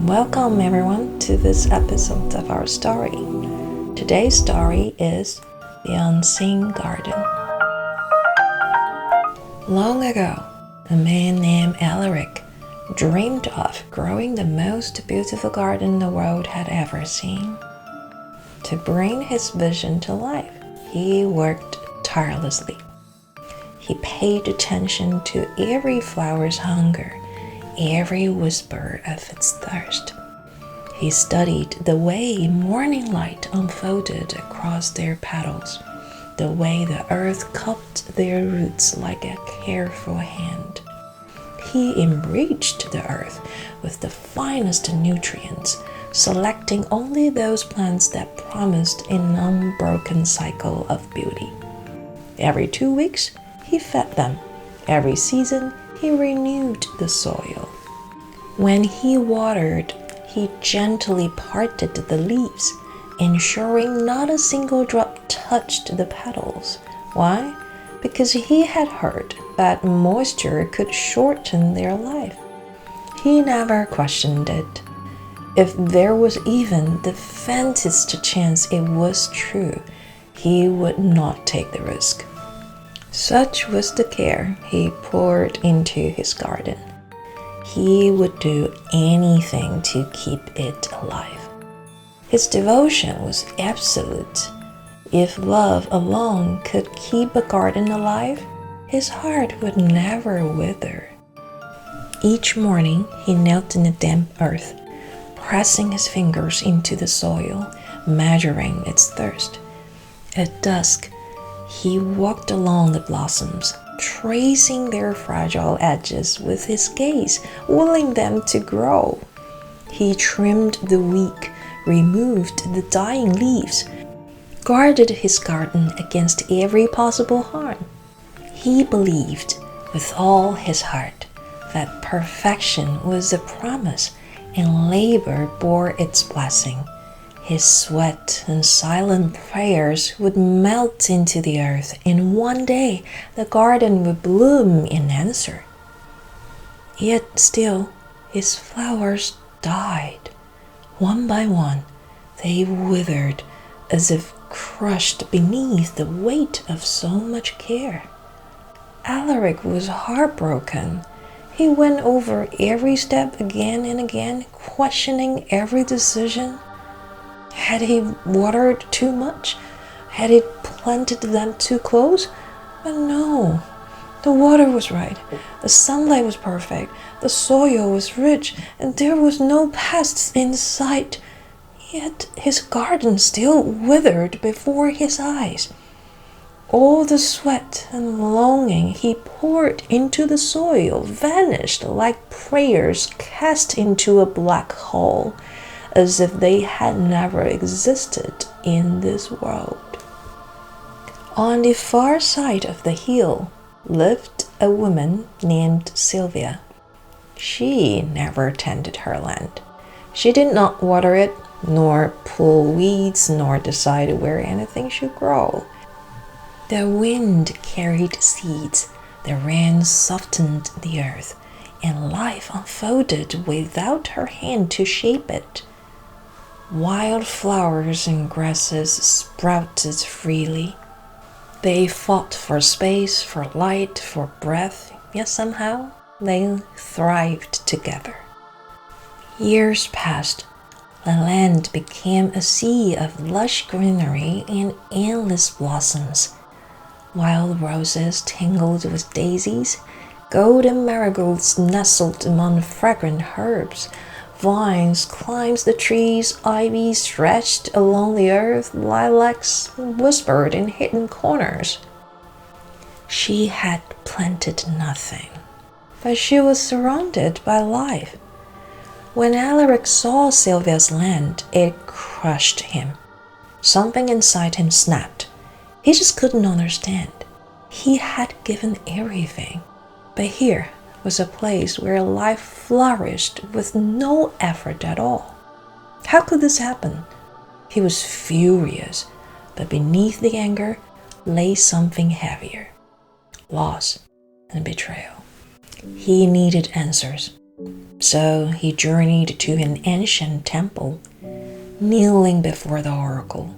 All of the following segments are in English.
Welcome everyone to this episode of our story. Today's story is The Unseen Garden. Long ago, a man named Alaric dreamed of growing the most beautiful garden the world had ever seen. To bring his vision to life, he worked tirelessly. He paid attention to every flower's hunger, every whisper of its thirst. He studied the way morning light unfolded across their petals, the way the earth cupped their roots like a careful hand. He enriched the earth with the finest nutrients, selecting only those plants that promised an unbroken cycle of beauty. Every 2 weeks, he fed them. Every season, he renewed the soil. When he watered, he gently parted the leaves, ensuring not a single drop touched the petals. Why? Because he had heard that moisture could shorten their life. He never questioned it. If there was even the faintest chance it was true, he would not take the risk. Such was the care he poured into his garden. He would do anything to keep it alive. His devotion was absolute. If love alone could keep a garden alive, his heart would never wither. Each morning, he knelt in the damp earth, pressing his fingers into the soil, measuring its thirst. At dusk, he walked along the blossoms, tracing their fragile edges with his gaze, willing them to grow. He trimmed the weak, removed the dying leaves, guarded his garden against every possible harm. He believed with all his heart that perfection was a promise and labor bore its blessing. His sweat and silent prayers would melt into the earth, and one day the garden would bloom in answer. Yet still, his flowers died. One by one, they withered as if crushed beneath the weight of so much care. Alaric was heartbroken. He went over every step again and again, questioning every decision. Had he watered too much? Had he planted them too close? But no, the water was right, the sunlight was perfect, the soil was rich, and there was no pests in sight. Yet his garden still withered before his eyes. All the sweat and longing he poured into the soil vanished like prayers cast into a black hole, as if they had never existed in this world. On the far side of the hill lived a woman named Sylvia. She never tended her land. She did not water it, nor pull weeds, nor decide where anything should grow. The wind carried seeds, the rain softened the earth, and life unfolded without her hand to shape it. Wild flowers and grasses sprouted freely. They fought for space, for light, for breath, yet somehow they thrived together. Years passed. The land became a sea of lush greenery and endless blossoms. Wild roses tangled with daisies, golden marigolds nestled among fragrant herbs. Vines climbed the trees, ivy stretched along the earth, lilacs whispered in hidden corners. She had planted nothing, but she was surrounded by life. When Alaric saw Sylvia's land, it crushed him. Something inside him snapped. He just couldn't understand. He had given everything, but here was a place where life flourished with no effort at all. How could this happen? He was furious, but beneath the anger lay something heavier: loss and betrayal. He needed answers, So he journeyed to an ancient temple, kneeling before the oracle,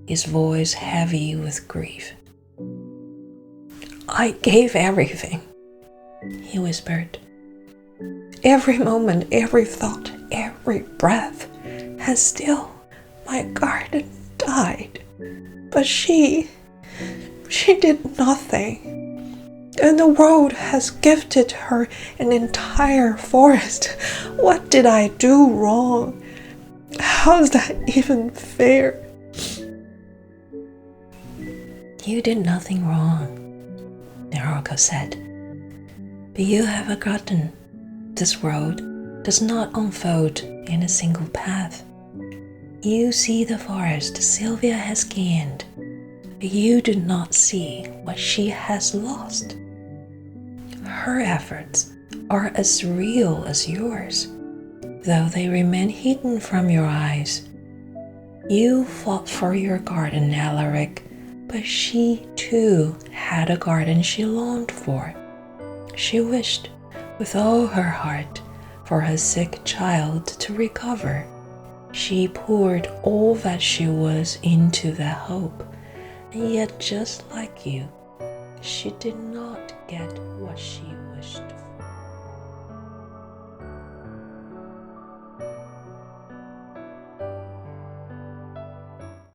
his voice heavy with grief. "I gave everything," he whispered. "Every moment, every thought, every breath, and still my garden died. But she did nothing. And the world has gifted her an entire forest. What did I do wrong? How's that even fair?" "You did nothing wrong," the oracle said. "But you have forgotten. This world does not unfold in a single path. You see the forest Sylvia has gained, but you do not see what she has lost. Her efforts are as real as yours, though they remain hidden from your eyes. You fought for your garden, Alaric, but she too had a garden she longed for. She wished with all her heart for her sick child to recover. She poured all that she was into that hope, and yet just like you, she did not get what she wished for."